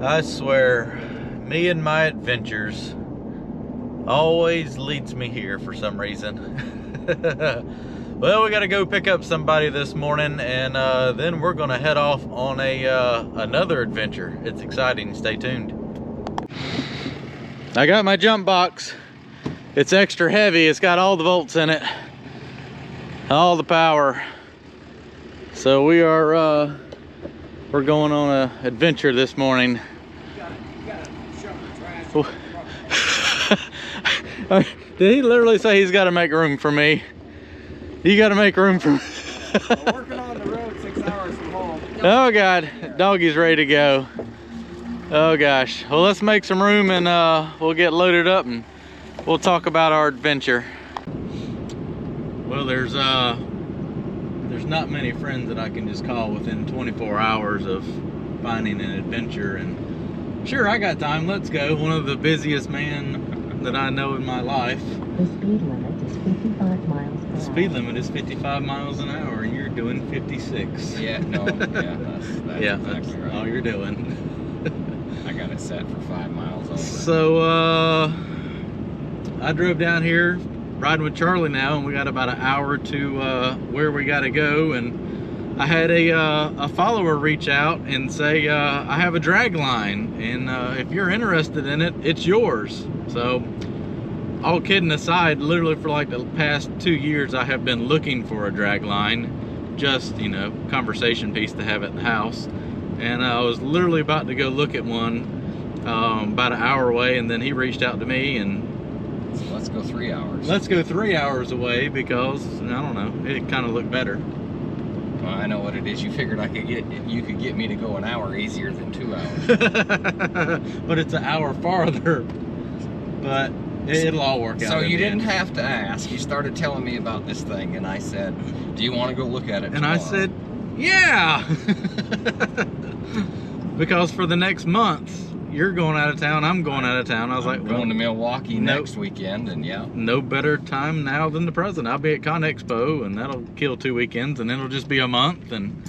I swear, me and my adventures always leads me here for some reason. Well, we gotta go pick up somebody this morning, and then we're gonna head off on another adventure. It's exciting. Stay tuned. I got my jump box. It's extra heavy. It's got all the volts in it, all the power. So we are we're going on an adventure this morning. Did he literally say he's got to make room for me? You got to make room for me. I'm working on the road 6 hours from home. Oh God, doggy's ready to go. Oh gosh. Well, let's make some room and we'll get loaded up and we'll talk about our adventure. Well, there's not many friends that I can just call within 24 hours of finding an adventure, and sure, I got time, let's go. One of the busiest men that I know in my life. The speed limit is 55 miles per hour. The speed limit is 55 miles an hour, and you're doing 56. Yeah, no, yeah, that's Yeah, exactly that's right. all you're doing. I got it set for 5 miles over. So, I drove down here riding with Charlie now, and we got about an hour to where we got to go, and I had a follower reach out and say, I have a Dragline, and if you're interested in it, it's yours. So, all kidding aside, literally for like the past 2 years, I have been looking for a Dragline, just, you know, conversation piece to have at the house. And I was literally about to go look at one about an hour away, and then he reached out to me, and So let's go 3 hours. let's go 3 hours away because, I don't know, it kind of looked better. Well, I know what it is. You figured you could get me to go an hour easier than 2 hours. But it's an hour farther. But it'll all work out. So in you the didn't end. have to ask. You started telling me about this thing, and I said, do you want to go look at it And I tomorrow? said, yeah. Because for the next month, you're going out of town, I'm going out of town. I was like, I'm well, going to Milwaukee nope. next weekend, and yeah. No better time now than the present. I'll be at Con Expo, and that'll kill 2 weekends, and then it'll just be a month. And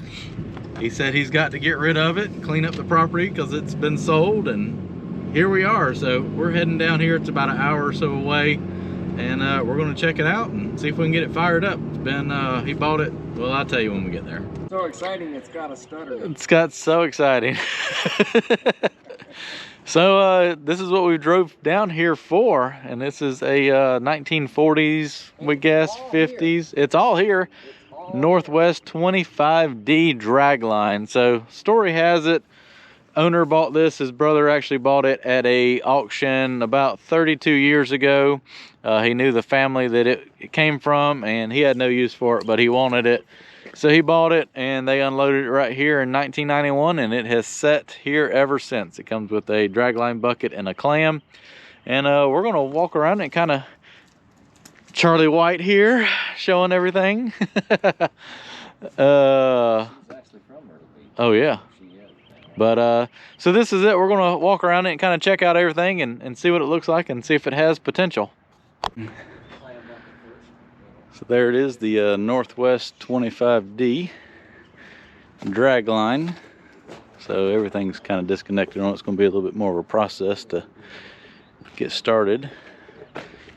he said he's got to get rid of it and clean up the property because it's been sold, and here we are. So we're heading down here. It's about an hour or so away, and we're going to check it out and see if we can get it fired up. It's been he bought it. Well, I'll tell you when we get there. So exciting, it's got a stutter. It's got so exciting. So this is what we drove down here for, and this is a 1940s, we guess, 50s. It's all here. Northwest 25D Dragline. So story has it, owner bought this. His brother actually bought it at a auction about 32 years ago. He knew the family that it came from, and he had no use for it, but he wanted it. So he bought it, and they unloaded it right here in 1991, and it has sat here ever since. It comes with a dragline bucket and a clam. And we're going to walk around and kind of Charlie White here, showing everything. Oh, yeah. But, so this is it. We're going to walk around it and kind of check out everything and see what it looks like and see if it has potential. So there it is, the Northwest 25D Dragline. So everything's kind of disconnected on it. It's going to be a little bit more of a process to get started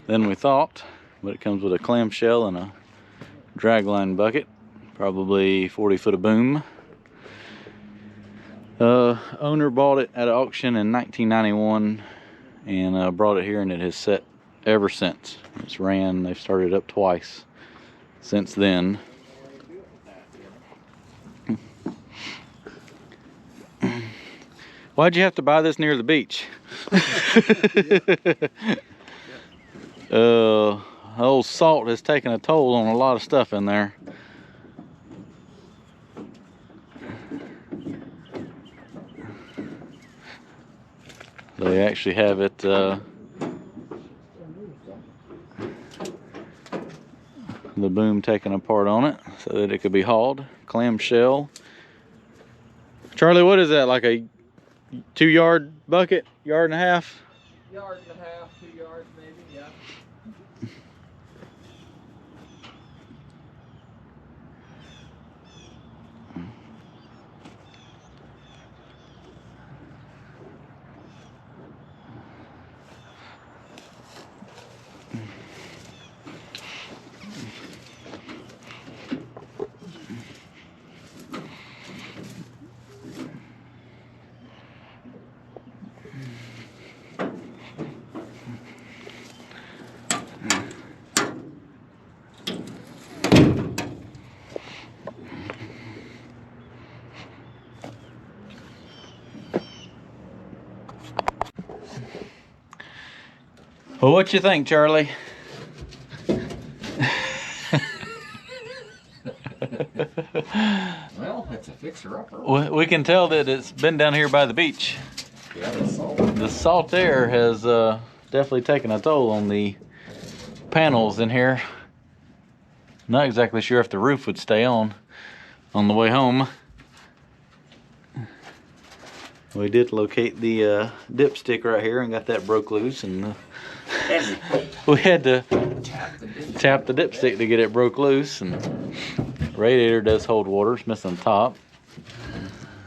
than we thought. But it comes with a clamshell and a dragline bucket, probably 40 foot of boom. Owner bought it at an auction in 1991 and brought it here, and it has set ever since. It's ran, they've started up twice since then. Why'd you have to buy this near the beach? Old salt has taken a toll on a lot of stuff in there. They actually have it the boom taken apart on it so that it could be hauled. Clamshell. Charlie, what is that, like a 2-yard bucket? Yard and a half? Yard and a half, 2 yards maybe, yeah. Well, what you think, Charlie? Well, it's a fixer-upper. We can tell that it's been down here by the beach. Yeah, the salt. The salt air has definitely taken a toll on the panels in here. Not exactly sure if the roof would stay on the way home. We did locate the dipstick right here and got that broke loose, and we had to tap the dipstick to get it broke loose. And the radiator does hold water, it's missing the top.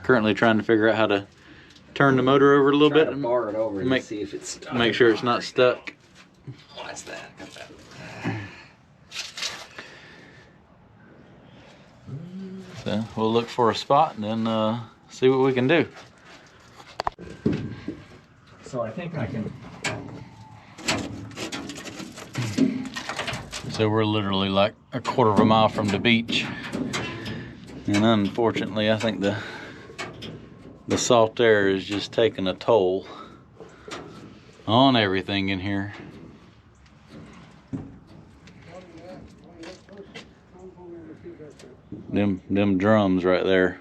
Currently trying to figure out how to turn the motor over a little bit and bar it over and see if it's stuck. make sure it's not stuck. What's that? Got that. So we'll look for a spot and then see what we can do. So I think I can. So we're literally like a quarter of a mile from the beach, and unfortunately I think the salt air is just taking a toll on everything in here. Them drums right there.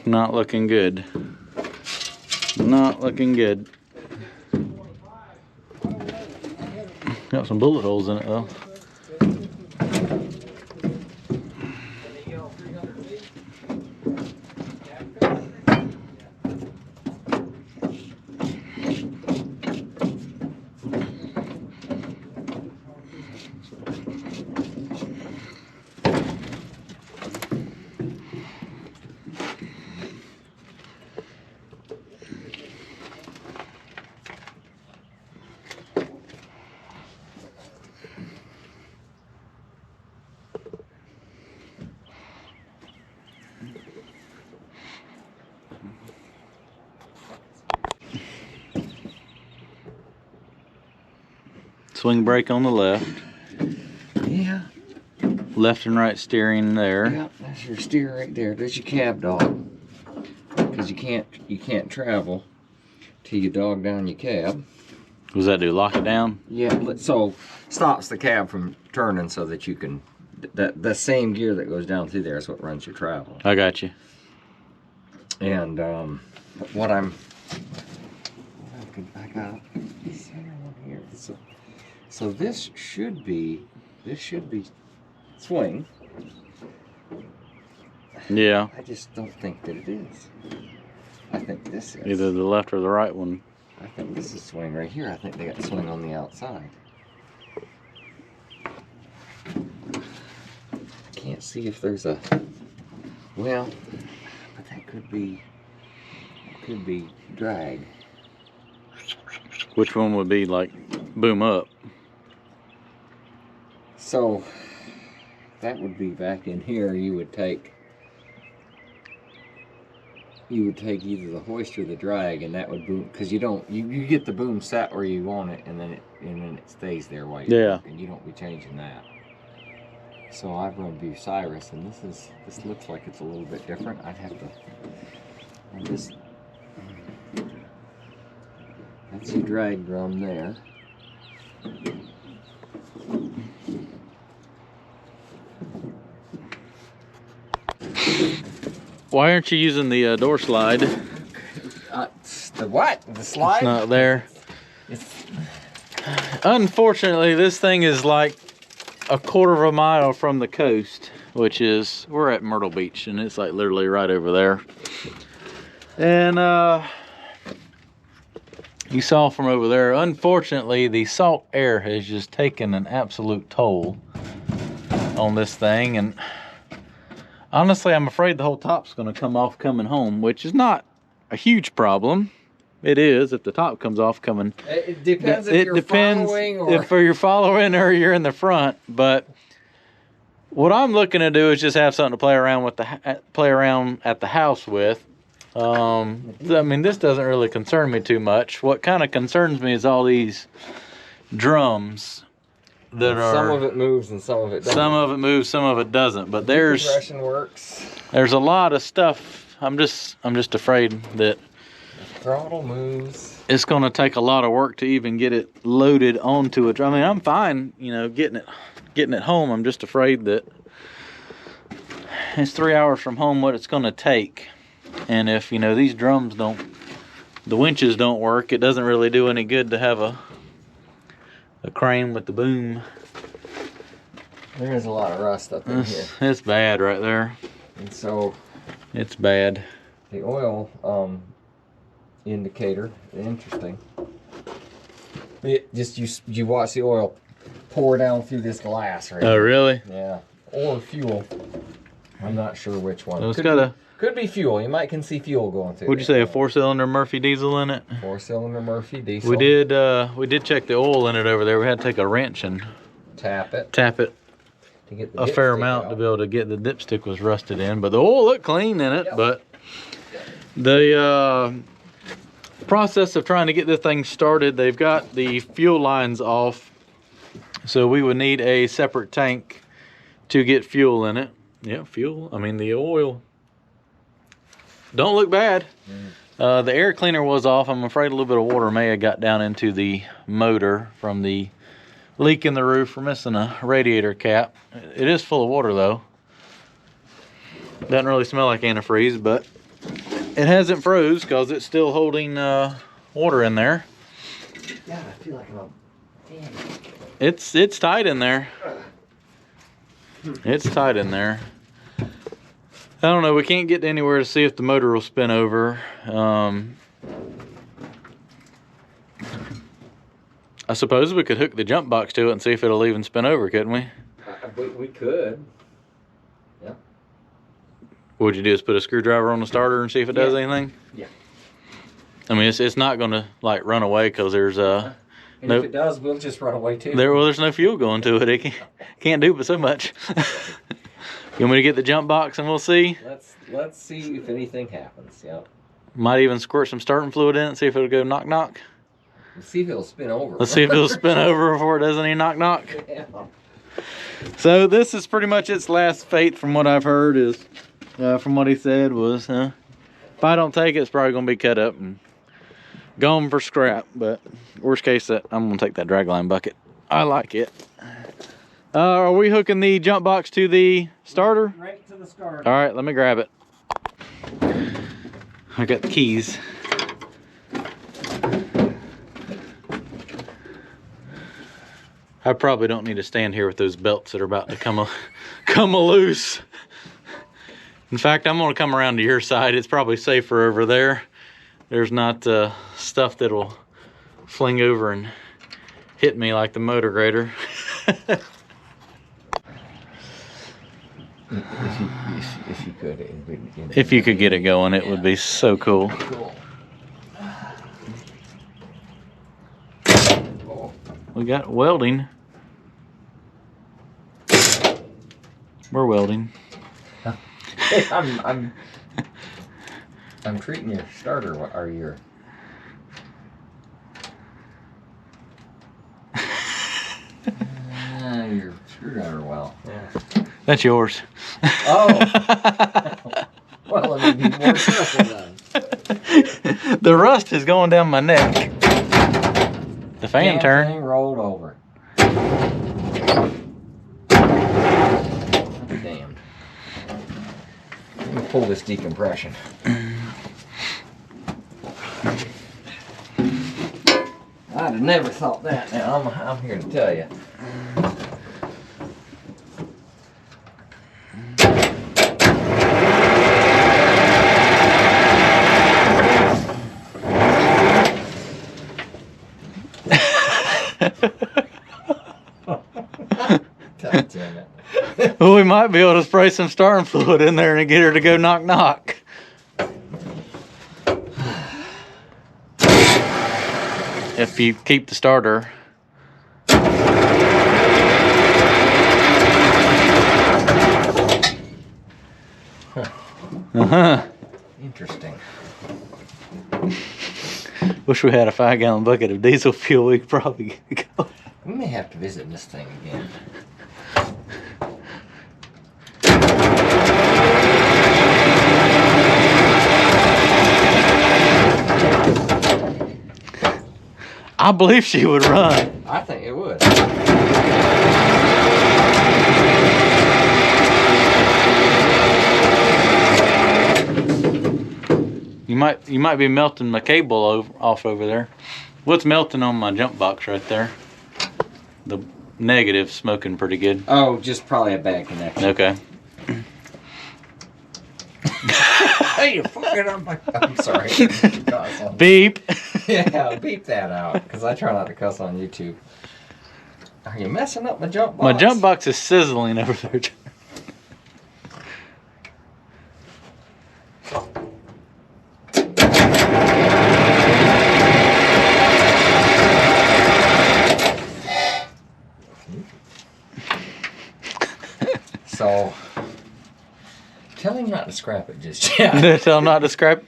Not looking good. Not looking good. Got some bullet holes in it though. Swing brake on the left. Yeah. Left and right steering there. Yeah, that's your steer right there. There's your cab dog. Because you can't travel till you dog down your cab. What does that do? Lock it down? Yeah, so stops the cab from turning so that you can. The same gear that goes down through there is what runs your travel. I got you. And what I got this one here. So this should be swing. Yeah. I just don't think that it is. I think this is. Either the left or the right one. I think this is swing right here. I think they got swing on the outside. I can't see if there's a. Well, but that could be drag. Which one would be like boom up? So that would be back in here. You would take either the hoist or the drag, and that would boom, because you get the boom set where you want it, and then it stays there while you're working. You don't be changing that. So I've run Bucyrus, and this looks like it's a little bit different. I'd have to. That's your drag drum there. Why aren't you using the door slide? The what? The slide? It's not there. Unfortunately, this thing is like a quarter of a mile from the coast, which is, we're at Myrtle Beach, and it's like literally right over there. And you saw from over there, unfortunately, the salt air has just taken an absolute toll on this thing. And honestly, I'm afraid the whole top's going to come off coming home, which is not a huge problem. It is if the top comes off coming. It depends if you're following or... if you're following or you're in the front. But what I'm looking to do is just have something to play around at the house with. I mean, this doesn't really concern me too much. What kind of concerns me is all these drums that are. Some of it moves and some of it doesn't. Some of it moves, some of it doesn't. But there's compression works. There's a lot of stuff. I'm just afraid that throttle moves. It's going to take a lot of work to even get it loaded onto it. I mean, I'm fine, you know, getting it home. I'm just afraid that it's 3 hours from home what it's going to take. And if, you know, these drums the winches don't work, it doesn't really do any good to have a crane with the boom. There is a lot of rust up in here. It's bad right there. And so it's bad. The oil indicator, interesting. It just you watch the oil pour down through this glass right Oh, here. really? Yeah. Or fuel. I'm not sure which one. So it's could be fuel. You might can see fuel going through. Would you say a 4-cylinder Murphy diesel in it? 4-cylinder Murphy diesel. We did check the oil in it over there. We had to take a wrench and tap it to get a fair amount to be able to get the dipstick was rusted in. But the oil looked clean in it. Yep. But the process of trying to get this thing started, they've got the fuel lines off, so we would need a separate tank to get fuel in it. Yeah, fuel. I mean, the oil don't look bad. The air cleaner was off. I'm afraid a little bit of water may have got down into the motor from the leak in the roof for missing a radiator cap. It is full of water though. Doesn't really smell like antifreeze, but it hasn't froze because it's still holding water in there. God, I feel like damn. It's tight in there. It's tight in there. I don't know. We can't get anywhere to see if the motor will spin over. I suppose we could hook the jump box to it and see if it'll even spin over, couldn't we? We could. Yeah. What would you do is put a screwdriver on the starter and see if it does anything? Yeah. I mean, it's not going to like run away because there's and if it does, we'll just run away too. There's no fuel going to it. It can't do but so much. You want me to get the jump box and we'll see? Let's see if anything happens. Yep. Might even squirt some starting fluid in it and see if it'll go knock knock. Let's see if it'll spin over. Let's see if it'll spin over before it does any knock knock. Yeah. So this is pretty much its last fate from what I've heard is, from what he said was, if I don't take it, it's probably going to be cut up and gone for scrap. But worst case, I'm going to take that dragline bucket. I like it. Are we hooking the jump box to the starter? Right to the starter. All right, let me grab it. I got the keys. I probably don't need to stand here with those belts that are about to come loose. In fact, I'm gonna come around to your side. It's probably safer over there. There's not stuff that will fling over and hit me like the motor grader. If you could, if you could get it going, it would be so cool. We got welding. We're welding. I'm treating your starter or your. Your screwdriver well. Yeah. That's yours. Oh. Well, let me be more careful then. The rust is going down my neck. The fan turned. Thing rolled over. Damn. Let me pull this decompression. I'd have never thought that. Now I'm here to tell you. God damn it. Well, we might be able to spray some starting fluid in there and get her to go knock knock. If you keep the starter. Interesting. Wish we had a 5-gallon bucket of diesel fuel. We could probably go. We may have to visit this thing again. I believe she would run. I think it would. You might be melting my cable off over there. What's melting on my jump box right there? The negative smoking pretty good. Oh, just probably a bad connection. Okay. Hey, you're fucking up my... I'm sorry. Beep. Yeah, beep that out, because I try not to cuss on YouTube. Are you messing up my jump box? My jump box is sizzling over there. So, tell him not to scrap it just yet. Tell him not to scrap.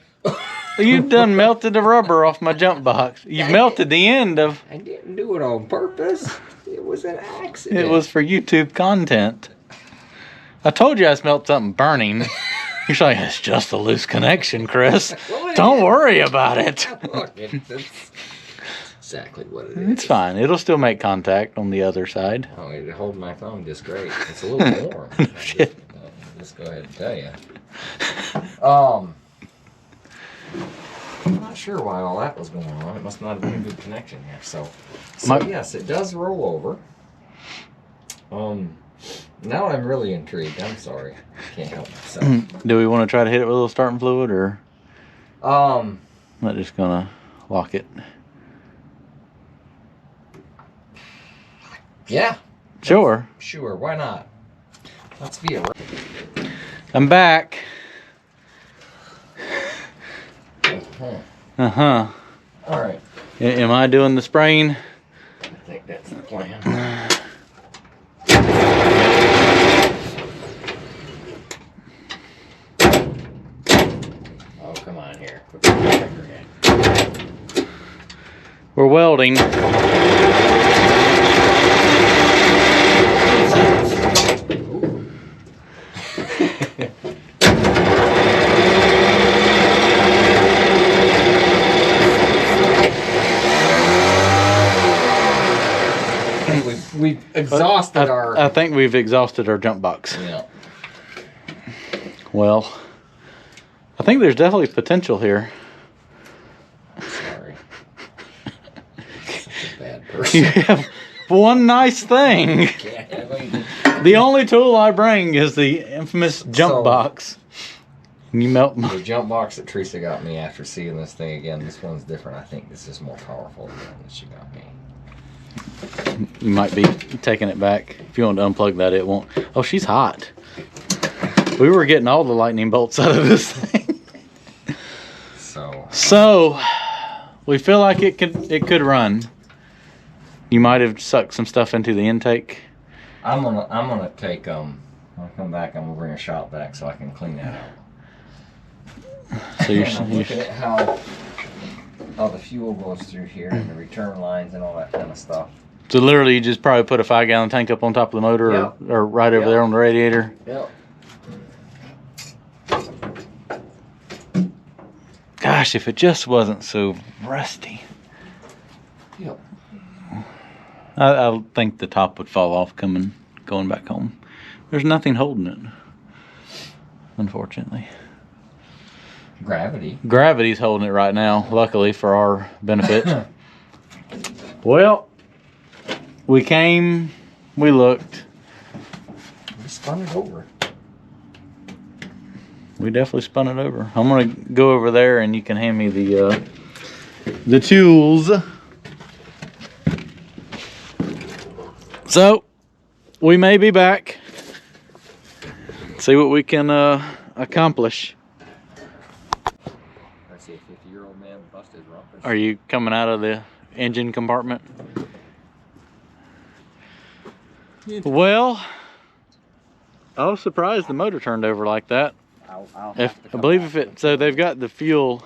You've done melted the rubber off my jump box. You melted the end of. I didn't do it on purpose. It was an accident. It was for YouTube content. I told you I smelled something burning. You're like, it's just a loose connection, Chris. Don't worry about it. Look, that's exactly what it is. It's fine. It'll still make contact on the other side. Oh, it holds my phone just great. It's a little warm. No shit. I'll just go ahead and tell you. I'm not sure why all that was going on. It must not have been a good connection here. So yes, it does roll over. Now I'm really intrigued. I'm sorry. I can't help myself. Do we want to try to hit it with a little starting fluid, or Um, I'm not just gonna lock it? yeah. Sure. Sure, why not? Let's be a... I'm back. Uh-huh. All right. Am I doing the spraying? I think that's the plan. Oh, come on here. Put the finger in. We're welding. We've exhausted our... I think we've exhausted our jump box. Yeah. Well, I think there's definitely potential here. Sorry. Such a bad person. You have one nice thing. Can't have anything. The only tool I bring is the infamous jump box. You melt my... The jump box that Teresa got me after seeing this thing again, this one's different. I think this is more powerful than the one that she got me. You might be taking it back. If you want to unplug that, it won't. Oh, she's hot. We were getting all the lightning bolts out of this thing. So we feel like it could run. You might have sucked some stuff into the intake. I'm gonna take when I come back, I'm gonna bring a shop back so I can clean that out. So you're looking at how the fuel goes through here and the return lines and all that kind of stuff. So literally, you just probably put a 5-gallon tank up on top of the motor, Yep. or right over there on the radiator. Yep. Gosh, if it just wasn't so rusty. Yep. I think the top would fall off going back home. There's nothing holding it, unfortunately. Gravity. Gravity's holding it right now, luckily for our benefit. Well, we came, we looked. We spun it over. We definitely spun it over. I'm gonna go over there and you can hand me the tools. So, we may be back. See what we can accomplish. I see a 50-year-old man busted rumpus. Are you coming out of the engine compartment? Well, I was surprised the motor turned over like that. I believe so they've got the fuel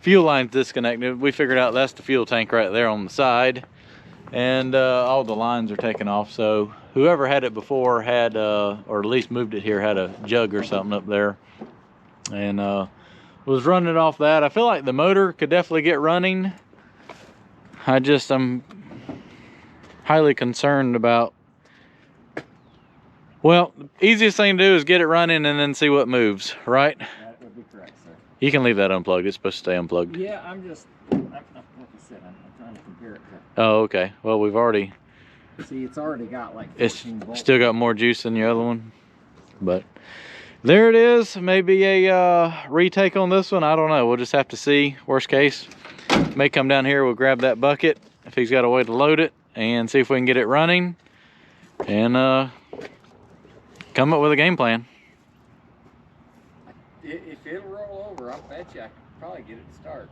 lines disconnected. We figured out that's the fuel tank right there on the side, and all the lines are taken off. So whoever had it before had, or at least moved it here, had a jug or something up there, and was running it off that. I feel like the motor could definitely get running. I'm highly concerned about, well, the easiest thing to do is get it running and then see what moves, right? That would be correct, sir. You can leave that unplugged. It's supposed to stay unplugged. Yeah, like I said, I'm trying to compare it to. Oh, okay. Well, we've already. See, it's already got like 14 It's volts. still got more juice than the other one, but there it is. Maybe a retake on this one. I don't know. We'll just have to see. Worst case, may come down here. We'll grab that bucket if he's got a way to load it and see if we can get it running and come up with a game plan. If it'll roll over, I bet you I could probably get it to start.